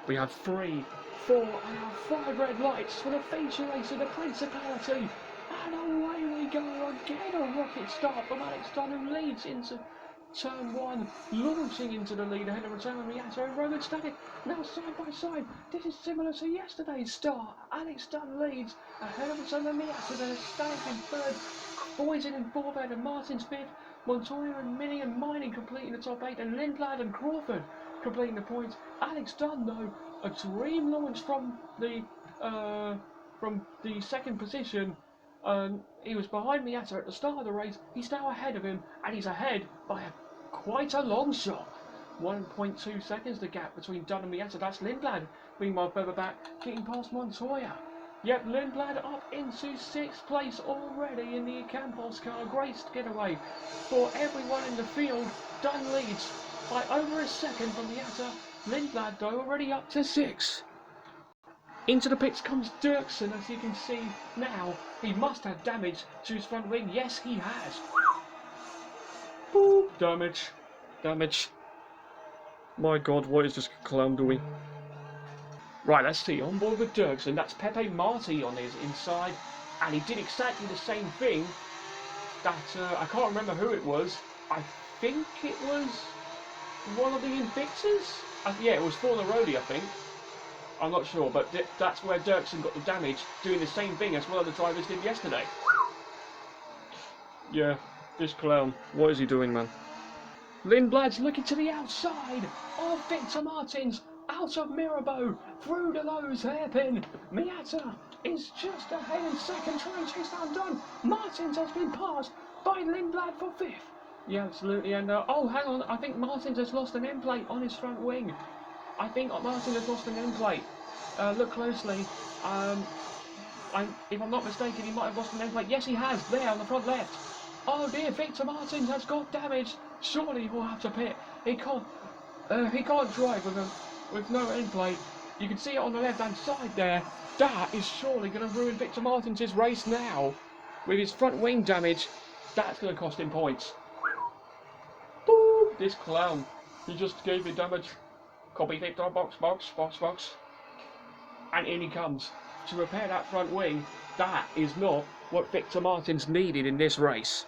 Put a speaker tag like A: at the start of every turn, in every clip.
A: We have 3, 4 and our 5 red lights for the feature race of the Principality. And away we go again, a rocket start from Alex Dunn, who leads into turn 1, launching into the lead ahead of Rotama Miato and Roman Static. Now side by side, this is similar to yesterday's start. Alex Dunn leads ahead of Rotama Miato, then Static in third, Poison in fourth, and Martin's fifth. Montoya and Mini and Mining completing the top 8, and Lindblad and Crawford completing the points. Alex Dunn, though, a dream launch from the second position. He was behind Miata at the start of the race. He's now ahead of him, and he's ahead by quite a long shot. 1.2 seconds the gap between Dunn and Miata. That's Lindblad. Meanwhile, further back, getting past Montoya. Yep, Lindblad up into 6th place already in the Campos car. Great getaway for everyone in the field. Dunn leads by over a second from Miata. Lindblad, though, already up to 6. Into the pits comes Dirksen, as you can see now. He must have damage to his front wing. Yes, he has. Boop. Damage. Damage. My God, what is this clown doing? Right, let's see. On board with Dirksen, that's Pepe Marti on his inside. And he did exactly the same thing that, I can't remember who it was. I think it was one of the Invictors? Yeah, it was for the roadie, I think. I'm not sure, but that's where Dirksen got the damage, doing the same thing as one of the drivers did yesterday. Yeah, this clown. What is he doing, man? Lindblad's looking to the outside of Victor Martins, out of Mirabeau, through the nose hairpin. Miata is just ahead in second, trying to chase down Dunn. Martins has been passed by Lindblad for 5th. Yeah, absolutely, and oh, hang on, I think Martins has lost an end plate on his front wing. I think Martin has lost an end plate. Look closely. If I'm not mistaken, he might have lost an end plate. Yes, he has. There on the front left. Oh dear, Victor Martin has got damage. Surely he'll have to pit. He can't drive with no end plate. You can see it on the left-hand side there. That is surely going to ruin Victor Martin's race now. With his front wing damage, that's going to cost him points. Boop! This clown. He just gave me damage. Copy Victor, box. And in he comes to repair that front wing. That is not what Victor Martins needed in this race.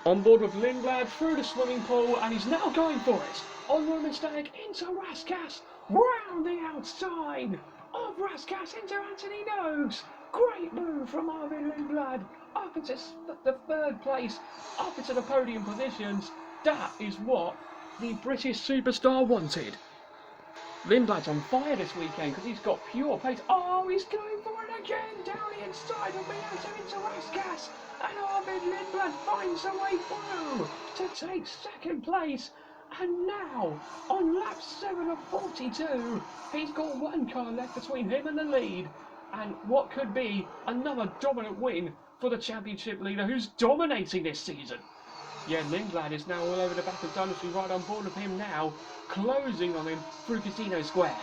A: On board with Lindblad through the swimming pool, and he's now going for it. On Roman Static into Raskas, round the outside of Raskas into Anthony Nogues. Great move from Arvin Lindblad up into the 3rd place, up into the podium positions. That is what the British superstar wanted. Lindblad's on fire this weekend because he's got pure pace. Oh, he's going for it again down the inside of Miata into Raskas. And Arvid Lindblad finds a way through to take 2nd place. And now, on lap 7 of 42, he's got 1 car left between him and the lead. And what could be another dominant win for the championship leader who's dominating this season. Yeah, Lindblad is now all over the back of Dunn as we ride on board with him now, closing on him through Casino Square.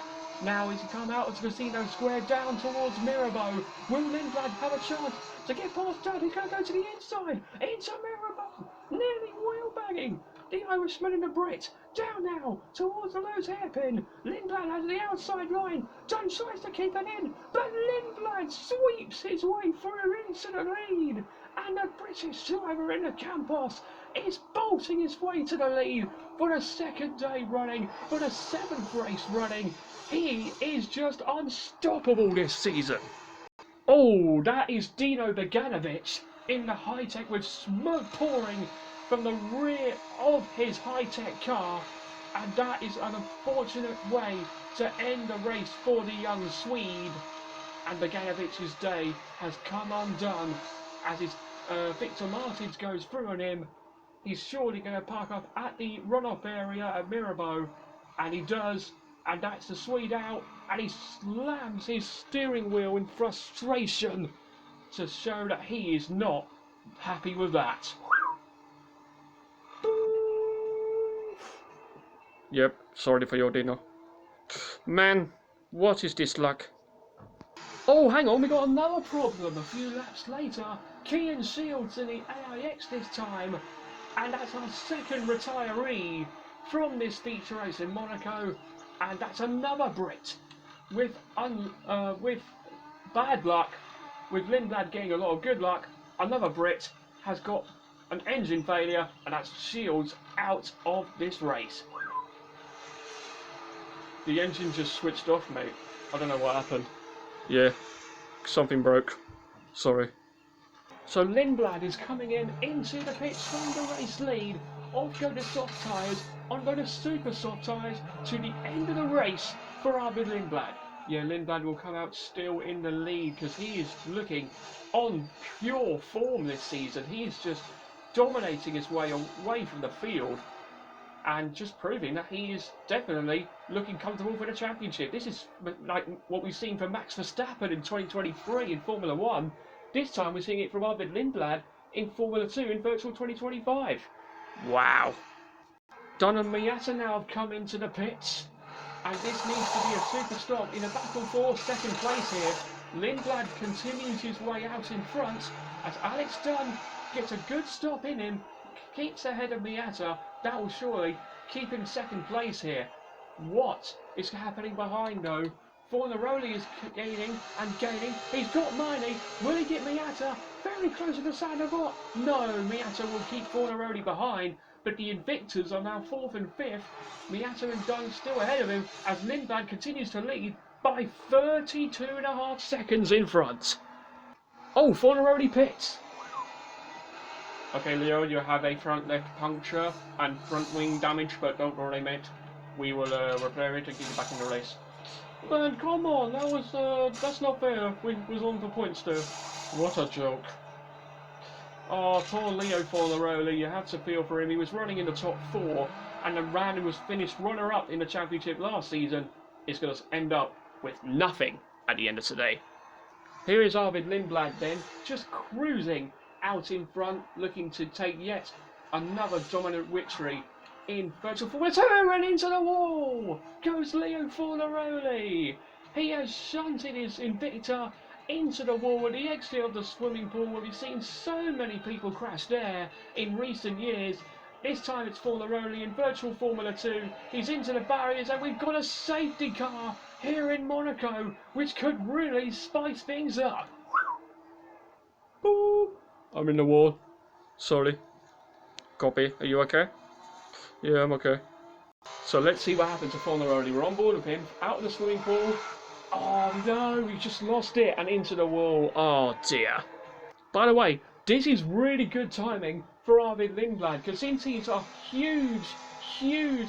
A: Now as he come out of Casino Square down towards Mirabeau, will Lindblad have a chance to get past Dunn? He's going to go to the inside, into Mirabeau, nearly wheel banging the Irishman and the Brit. Down now towards the loose hairpin. Lindblad has the outside line. Dunn tries to keep it in, but Lindblad sweeps his way through into the lead. And the British driver in the Campos is bolting his way to the lead for the 2nd day running, for the 7th race running. He is just unstoppable this season. Oh, that is Dino Beganovic in the high-tech with smoke pouring from the rear of his high-tech car. And that is an unfortunate way to end the race for the young Swede. And Beganovic's day has come undone as his Victor Martins goes through on him. He's surely going to park up at the runoff area at Mirabeau, and he does, and that's the Swede out, and he slams his steering wheel in frustration to show that he is not happy with that. Yep, sorry for your dinner. Man, what is this luck? Oh, hang on, we got another problem a few laps later. Kian Shields in the AIX this time, and that's our 2nd retiree from this feature race in Monaco, and that's another Brit with bad luck, with Lindblad getting a lot of good luck, another Brit has got an engine failure, and that's Shields out of this race. The engine just switched off, mate. I don't know what happened. Yeah, something broke. Sorry. So Lindblad is coming into the pits from the race lead. Off go the soft tyres, on go the super soft tyres to the end of the race for Arvid Lindblad. Yeah, Lindblad will come out still in the lead because he is looking on pure form this season. He is just dominating his way away from the field and just proving that he is definitely looking comfortable for the championship. This is like what we've seen from Max Verstappen in 2023 in Formula 1. This time we're seeing it from Arvid Lindblad in Formula 2 in Virtual 2025. Wow. Dunn and Miata now have come into the pits, and this needs to be a super stop in a battle for second place here. Lindblad continues his way out in front as Alex Dunn gets a good stop in him, keeps ahead of Miata. That will surely keep him second place here. What is happening behind though? Fornaroli is gaining and gaining. He's got Miney. Will he get Miata? Very close to the Sandovot. No, Miata will keep Fornaroli behind, but the Invictors are now 4th and 5th. Miata and Dunn still ahead of him as Lindblad continues to lead by 32.5 seconds in front. Oh, Fornaroli pits. Okay, Leo, you have a front left puncture and front wing damage, but don't worry, mate. We will repair it and get you back in the race. Man, come on, that's not fair. We was on for points too. What a joke. Oh, poor Leo Fornaroli, you have to feel for him. He was running in the top 4 and then was finished runner-up in the championship last season. It's going to end up with nothing at the end of today. Here is Arvid Lindblad then, just cruising out in front, looking to take yet another dominant victory in Virtual Formula 2, and into the wall goes Leo Fornaroli. He has shunted his Invicta into the wall at the exit of the swimming pool where we've seen so many people crash there in recent years. This time it's Fornaroli in Virtual Formula 2. He's into the barriers and we've got a safety car here in Monaco, which could really spice things up. Boop. I'm in the wall. Sorry. Copy. Are you okay? Yeah, I'm okay. So let's see what happens to Fornaroli. We're on board with him, out of the swimming pool. Oh no, we just lost it and into the wall. Oh dear. By the way, this is really good timing for Arvid Lindblad because since he's a huge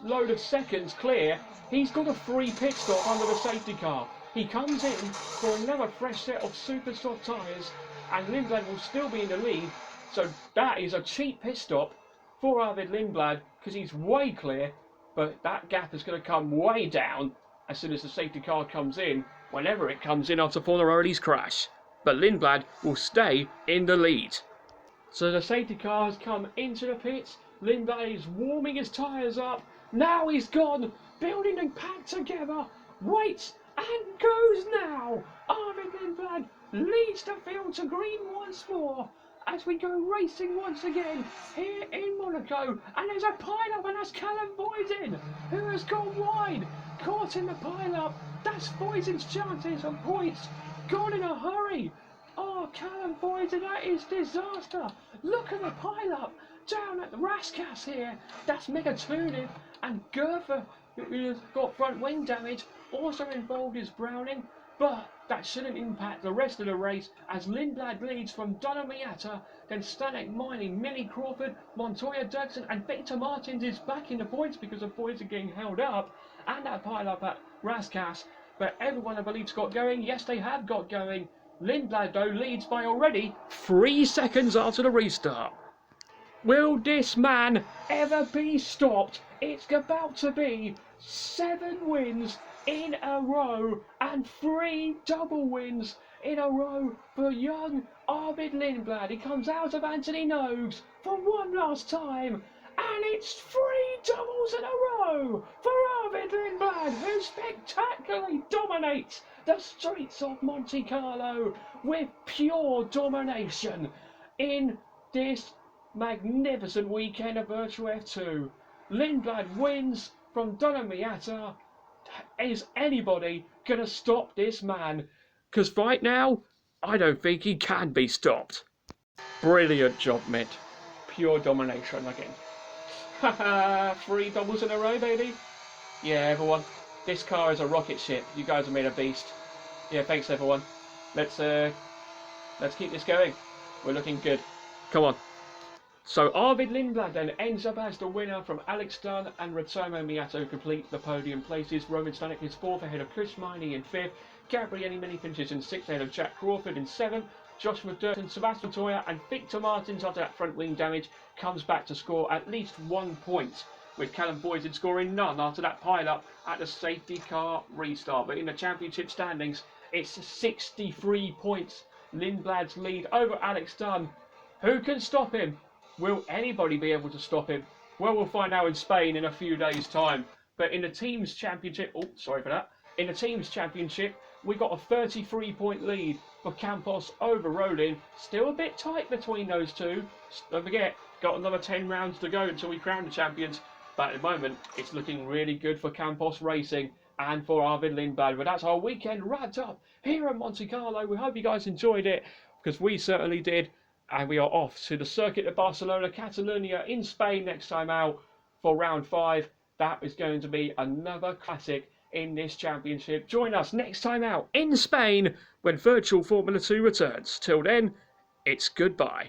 A: load of seconds clear, he's got a free pit stop under the safety car. He comes in for another fresh set of super soft tyres and Lindblad will still be in the lead. So that is a cheap pit stop for Arvid Lindblad because he's way clear, but that gap is going to come way down as soon as the safety car comes in, whenever it comes in after Fornaroli's crash. But Lindblad will stay in the lead. So the safety car has come into the pits. Lindblad is warming his tyres up. Now he's gone, building and packed together, waits and goes now. Arvid Lindblad leads the field to green once more as we go racing once again here in Monaco. And there's a pile-up, and that's Callum Boyden, who has gone wide, caught in the pile-up. That's Boyden's chances of points gone in a hurry. Oh, Callum Boyden, that is disaster. Look at the pile-up down at the Raskas here. That's Megatuniv and Gerther, who has got front wing damage, also involved is Browning. But that shouldn't impact the rest of the race as Lindblad leads from Dunn and Miata, then Stanek Mining, Millie Crawford, Montoya Dodson and Victor Martins is back in the points because the points are getting held up, and that pile up at Raskas. But everyone I believe's got going. Yes, they have got going. Lindblad though leads by already 3 seconds after the restart. Will this man ever be stopped? It's about to be 7 wins in a row and 3 double wins in a row for young Arvid Lindblad. He comes out of Anthony Nogues for one last time, and it's 3 doubles in a row for Arvid Lindblad, who spectacularly dominates the streets of Monte Carlo with pure domination in this magnificent weekend of Virtual F2. Lindblad wins from Dunn and Miata. Is anybody going to stop this man? Because right now, I don't think he can be stopped. Brilliant job, Mitt. Pure domination again. Haha, 3 doubles in a row, baby. Yeah, everyone. This car is a rocket ship. You guys have made a beast. Yeah, thanks, everyone. Let's keep this going. We're looking good. Come on. So Arvid Lindblad then ends up as the winner from Alex Dunn and Ratomo Miyato complete the podium places. Roman Stanek is 4th ahead of Chris Miney in 5th. Gabriele Mini finishes in 6th ahead of Jack Crawford in 7th. Joshua Durton, Sebastian Toya and Victor Martins after that front wing damage comes back to score at least 1 point, with Callum Boyden scoring none after that pile-up at the safety car restart. But in the championship standings, it's 63 points. Lindblad's lead over Alex Dunn. Who can stop him? Will anybody be able to stop him? Well, we'll find out in Spain in a few days' time. But in the team's championship, in the team's championship, we got a 33-point lead for Campos over Rolin. Still a bit tight between those two. Don't forget, got another 10 rounds to go until we crown the champions. But at the moment, it's looking really good for Campos Racing and for Arvid Lindblad. But that's our weekend wrapped up here at Monte Carlo. We hope you guys enjoyed it, because we certainly did. And we are off to the Circuit of Barcelona, Catalonia in Spain next time out for round 5. That is going to be another classic in this championship. Join us next time out in Spain when Virtual Formula 2 returns. Till then, it's goodbye.